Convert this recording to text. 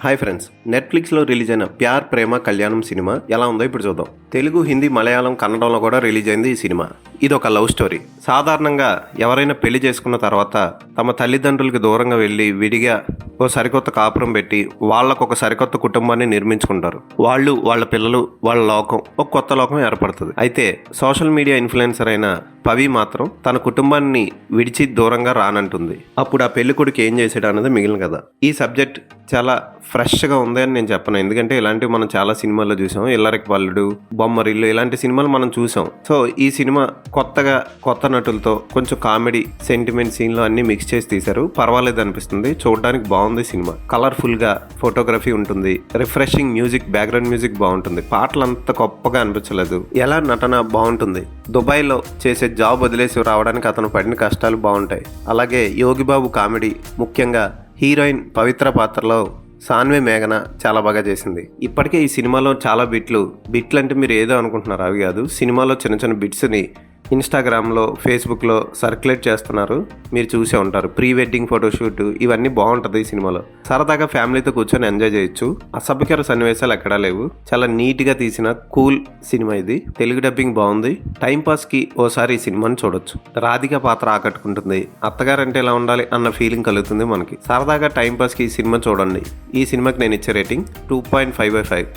Hi friends, నెట్ఫ్లిక్స్లో release అయిన ప్యార్ ప్రేమ కళ్యాణం సినిమా ఎలా ఉందో ఇప్పుడు చూద్దాం. తెలుగు, హిందీ, మలయాళం, కన్నడంలో కూడా రిలీజ్ అయింది ఈ సినిమా. ఇది ఒక లవ్ స్టోరీ. సాధారణంగా ఎవరైనా పెళ్లి చేసుకున్న తర్వాత తమ తల్లిదండ్రులకి దూరంగా వెళ్ళి విడిగా ఓ సరికొత్త కాపురం పెట్టి వాళ్ళకు ఒక సరికొత్త కుటుంబాన్ని నిర్మించుకుంటారు. వాళ్ళు, వాళ్ళ పిల్లలు, వాళ్ళ లోకం, ఒక కొత్త లోకం ఏర్పడుతుంది. అయితే సోషల్ మీడియా ఇన్ఫ్లుయెన్సర్ అయిన పవి మాత్రం తన కుటుంబాన్ని విడిచి దూరంగా రానంటుంది. అప్పుడు ఆ పెళ్లి కొడుకు ఏం చేసాడు అన్నది మిగిలిన కథ. ఈ సబ్జెక్ట్ చాలా ఫ్రెష్గా ఉంది అని నేను చెప్పను, ఎందుకంటే ఇలాంటివి మనం చాలా సినిమాల్లో చూసాం. ఇల్లరికి పల్లుడు, బొమ్మరిల్లు ఇలాంటి సినిమాలు మనం చూసాం. సో ఈ సినిమా కొత్తగా కొత్త నటులతో కొంచెం కామెడీ, సెంటిమెంట్ సీన్లు అన్ని మిక్స్ చేసి తీశారు. పర్వాలేదు అనిపిస్తుంది, చూడడానికి బాగుంది సినిమా. కలర్ఫుల్ గా ఫోటోగ్రఫీ ఉంటుంది, రిఫ్రెషింగ్ మ్యూజిక్, బ్యాక్గ్రౌండ్ మ్యూజిక్ బాగుంటుంది. పాటలు అంత గొప్పగా అనిపించలేదు. ఎలా నటన బాగుంటుంది. దుబాయ్లో చేసే జాబ్ వదిలేసి రావడానికి అతను పడిన కష్టాలు బాగుంటాయి. అలాగే యోగిబాబు కామెడీ, ముఖ్యంగా హీరోయిన్ పవిత్ర పాత్రలో సాన్వి మేఘన చాలా బాగా చేసింది. ఇప్పటికే ఈ సినిమాలో చాలా బిట్లు అంటే మీరు ఏదో అనుకుంటున్నారు, అవి కాదు. సినిమాలో చిన్న చిన్న బిట్స్ని ఇన్స్టాగ్రామ్లో, ఫేస్బుక్లో సర్క్యులేట్ చేస్తున్నారు, మీరు చూసే ఉంటారు. ప్రీ వెడ్డింగ్ ఫోటోషూట్ ఇవన్నీ బాగుంటుంది ఈ సినిమాలో. సరదాగా ఫ్యామిలీతో కూర్చొని ఎంజాయ్ చేయొచ్చు. అసభ్యకర సన్నివేశాలు ఎక్కడా లేవు. చాలా నీట్గా తీసిన కూల్ సినిమా ఇది. తెలుగు డబ్బింగ్ బాగుంది. టైంపాస్కి ఓసారి ఈ సినిమాని చూడొచ్చు. రాధిక పాత్ర ఆకట్టుకుంటుంది. అత్తగారంటే ఎలా ఉండాలి అన్న ఫీలింగ్ కలుగుతుంది మనకి. సరదాగా టైంపాస్కి ఈ సినిమా చూడండి. ఈ సినిమాకి నేను ఇచ్చే రేటింగ్ 2.5/5.